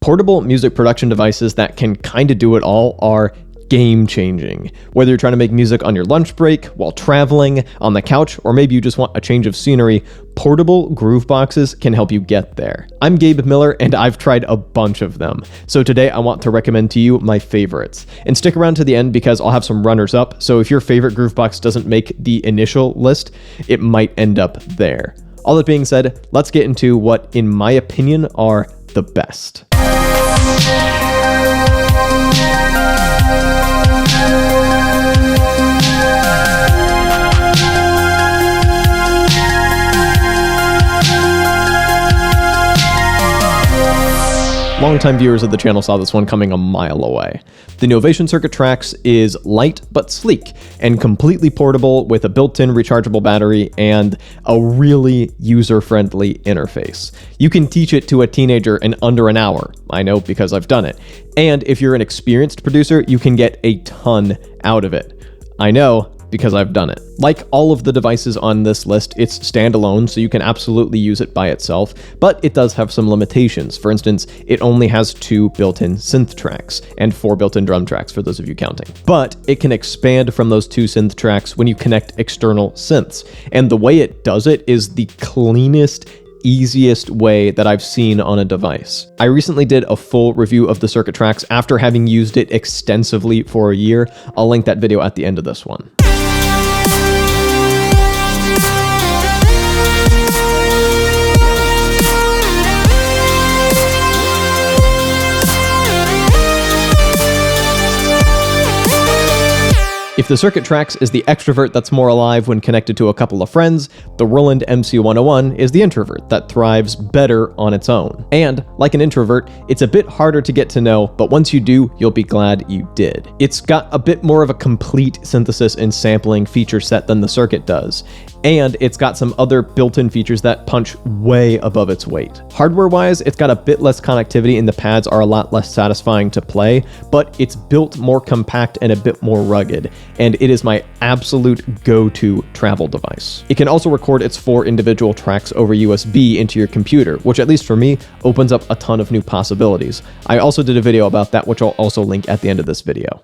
Portable music production devices that can kind of do it all are game-changing. Whether you're trying to make music on your lunch break, while traveling, on the couch, or maybe you just want a change of scenery, portable Grooveboxes can help you get there. I'm Gabe Miller, and I've tried a bunch of them. So today I want to recommend to you my favorites. And stick around to the end because I'll have some runners-up, so if your favorite Groovebox doesn't make the initial list, it might end up there. All that being said, let's get into what, in my opinion, are the best. Longtime viewers of the channel saw this one coming a mile away. The Novation Circuit Trax is light but sleek and completely portable with a built-in rechargeable battery and a really user-friendly interface. You can teach it to a teenager in under an hour. I know because I've done it. And if you're an experienced producer, you can get a ton out of it. I know because I've done it. Like all of the devices on this list, it's standalone, so you can absolutely use it by itself, but it does have some limitations. For instance, it only has 2 built-in synth tracks and 4 built-in drum tracks for those of you counting. But it can expand from those 2 synth tracks when you connect external synths. And the way it does it is the cleanest, easiest way that I've seen on a device. I recently did a full review of the Circuit Trax after having used it extensively for a year. I'll link that video at the end of this one. If the Circuit Trax is the extrovert that's more alive when connected to a couple of friends, the Roland MC101 is the introvert that thrives better on its own. And, like an introvert, it's a bit harder to get to know, but once you do, you'll be glad you did. It's got a bit more of a complete synthesis and sampling feature set than the Circuit does, and it's got some other built-in features that punch way above its weight. Hardware-wise, it's got a bit less connectivity and the pads are a lot less satisfying to play, but it's built more compact and a bit more rugged, and it is my absolute go-to travel device. It can also record its 4 individual tracks over USB into your computer, which at least for me, opens up a ton of new possibilities. I also did a video about that, which I'll also link at the end of this video.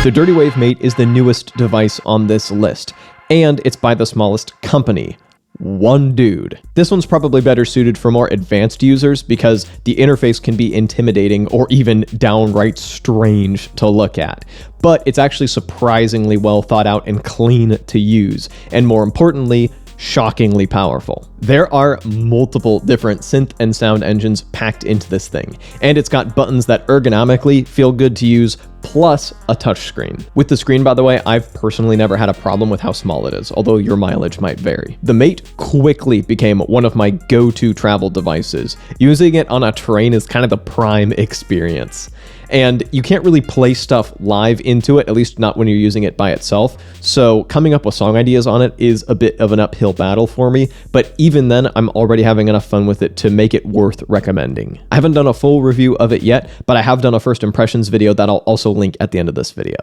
The Dirtywave M8 is the newest device on this list, and it's by the smallest company. One dude. This one's probably better suited for more advanced users because the interface can be intimidating or even downright strange to look at. But it's actually surprisingly well thought out and clean to use, and more importantly, shockingly powerful. There are multiple different synth and sound engines packed into this thing, and it's got buttons that ergonomically feel good to use, plus a touchscreen. With the screen, by the way, I've personally never had a problem with how small it is, although your mileage might vary. The M8 quickly became one of my go-to travel devices. Using it on a train is kind of the prime experience. And you can't really play stuff live into it, at least not when you're using it by itself. So coming up with song ideas on it is a bit of an uphill battle for me, but even then, I'm already having enough fun with it to make it worth recommending. I haven't done a full review of it yet, but I have done a first impressions video that I'll also link at the end of this video.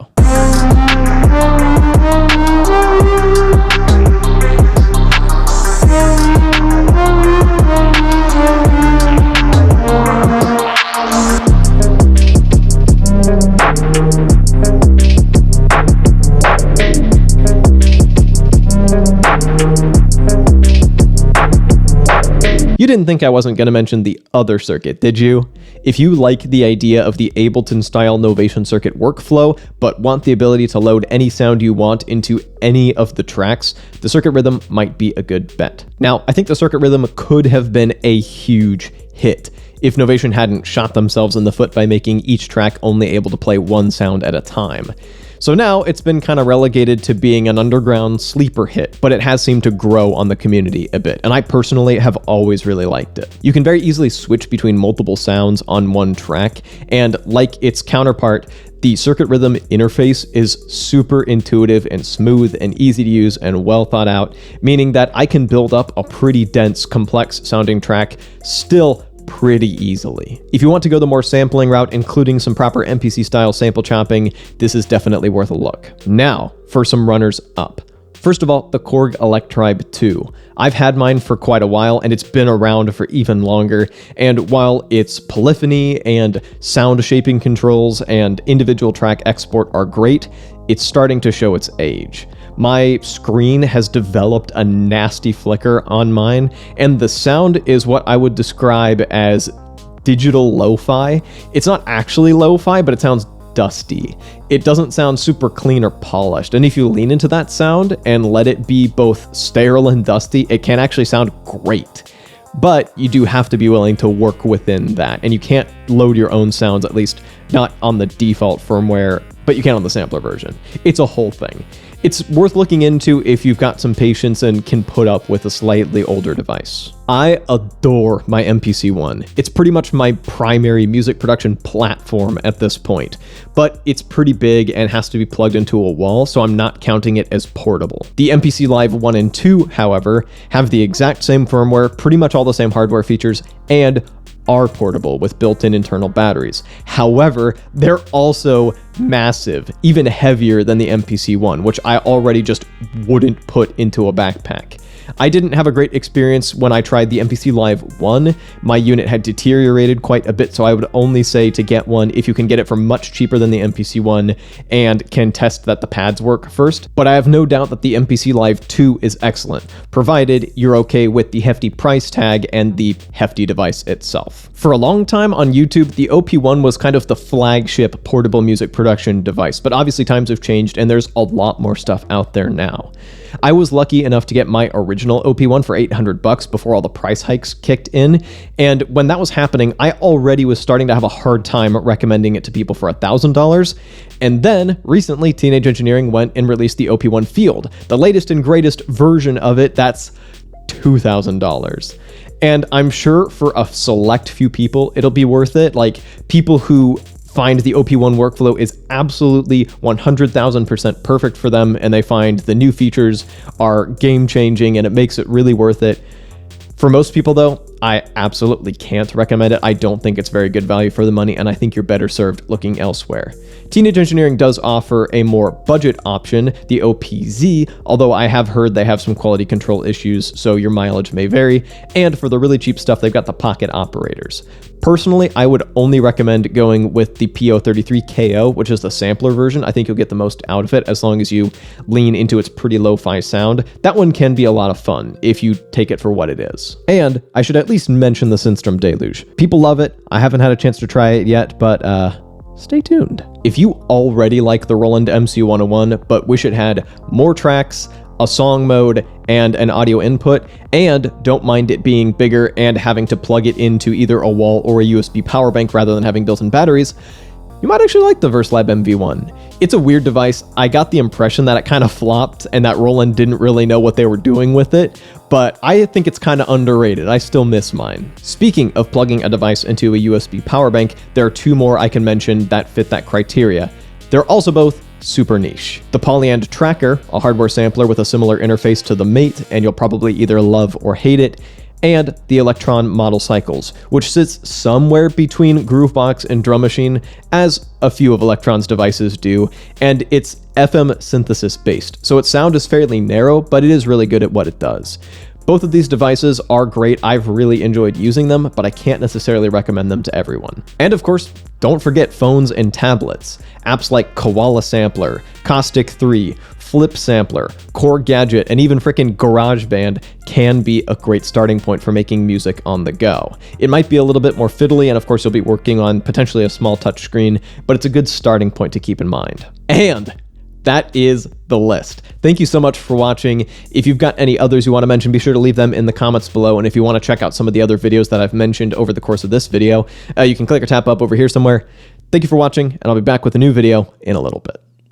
You didn't think I wasn't going to mention the other circuit, did you? If you like the idea of the Ableton-style Novation Circuit workflow, but want the ability to load any sound you want into any of the tracks, the Circuit Rhythm might be a good bet. Now, I think the Circuit Rhythm could have been a huge hit if Novation hadn't shot themselves in the foot by making each track only able to play one sound at a time. So now it's been kind of relegated to being an underground sleeper hit, but it has seemed to grow on the community a bit, and I personally have always really liked it. You can very easily switch between multiple sounds on one track, and like its counterpart, the circuit rhythm interface is super intuitive and smooth and easy to use and well thought out, meaning that I can build up a pretty dense, complex sounding track still pretty easily. If you want to go the more sampling route, including some proper MPC style sample chopping, this is definitely worth a look. Now, for some runners up. First of all, the Korg Electribe 2. I've had mine for quite a while, and it's been around for even longer, and while its polyphony and sound shaping controls and individual track export are great, it's starting to show its age. My screen has developed a nasty flicker on mine, and the sound is what I would describe as digital lo-fi. It's not actually lo-fi, but it sounds dusty. It doesn't sound super clean or polished, and if you lean into that sound and let it be both sterile and dusty, it can actually sound great. But you do have to be willing to work within that, and you can't load your own sounds, at least not on the default firmware, but you can on the sampler version. It's a whole thing. It's worth looking into if you've got some patience and can put up with a slightly older device. I adore my MPC-1. It's pretty much my primary music production platform at this point, but it's pretty big and has to be plugged into a wall, so I'm not counting it as portable. The MPC Live 1 and 2, however, have the exact same firmware, pretty much all the same hardware features, and are portable with built-in internal batteries. However, they're also massive, even heavier than the MPC-1, which I already just wouldn't put into a backpack. I didn't have a great experience when I tried the MPC Live 1. My unit had deteriorated quite a bit, so I would only say to get one if you can get it for much cheaper than the MPC-1 and can test that the pads work first. But I have no doubt that the MPC Live 2 is excellent, provided you're okay with the hefty price tag and the hefty device itself. For a long time on YouTube, the OP1 was kind of the flagship portable music production device, but obviously times have changed and there's a lot more stuff out there now. I was lucky enough to get my original OP1 for $800 before all the price hikes kicked in, and when that was happening, I already was starting to have a hard time recommending it to people for $1,000, and then recently Teenage Engineering went and released the OP1 Field, the latest and greatest version of it that's $2,000. And I'm sure for a select few people, it'll be worth it, like people who find the OP1 workflow is absolutely 100,000% perfect for them, and they find the new features are game-changing and it makes it really worth it. For most people though, I absolutely can't recommend it. I don't think it's very good value for the money, and I think you're better served looking elsewhere. Teenage Engineering does offer a more budget option, the OPZ, although I have heard they have some quality control issues, so your mileage may vary, and for the really cheap stuff, they've got the pocket operators. Personally, I would only recommend going with the PO33KO, which is the sampler version. I think you'll get the most out of it as long as you lean into its pretty lo-fi sound. That one can be a lot of fun if you take it for what it is. And I should at least mention the Synstrom Deluge. People love it. I haven't had a chance to try it yet, but stay tuned. If you already like the Roland MC101, but wish it had more tracks, a song mode, and an audio input, and don't mind it being bigger and having to plug it into either a wall or a USB power bank rather than having built-in batteries, you might actually like the VerseLab MV1. It's a weird device. I got the impression that it kind of flopped and that Roland didn't really know what they were doing with it, but I think it's kind of underrated. I still miss mine. Speaking of plugging a device into a USB power bank, there are two more I can mention that fit that criteria. They're also both super niche. The Polyand Tracker, a hardware sampler with a similar interface to the Mate, and you'll probably either love or hate it, and the Electron Model Cycles, which sits somewhere between Groovebox and Drum Machine, as a few of Electron's devices do, and it's FM synthesis based, so its sound is fairly narrow, but it is really good at what it does. Both of these devices are great. I've really enjoyed using them, but I can't necessarily recommend them to everyone. And of course, don't forget phones and tablets. Apps like Koala Sampler, Caustic 3, Flip Sampler, Korg Gadget, and even frickin' GarageBand can be a great starting point for making music on the go. It might be a little bit more fiddly, and of course you'll be working on potentially a small touchscreen, but it's a good starting point to keep in mind. And that is the list. Thank you so much for watching. If you've got any others you want to mention, be sure to leave them in the comments below. And if you want to check out some of the other videos that I've mentioned over the course of this video, you can click or tap up over here somewhere. Thank you for watching, and I'll be back with a new video in a little bit.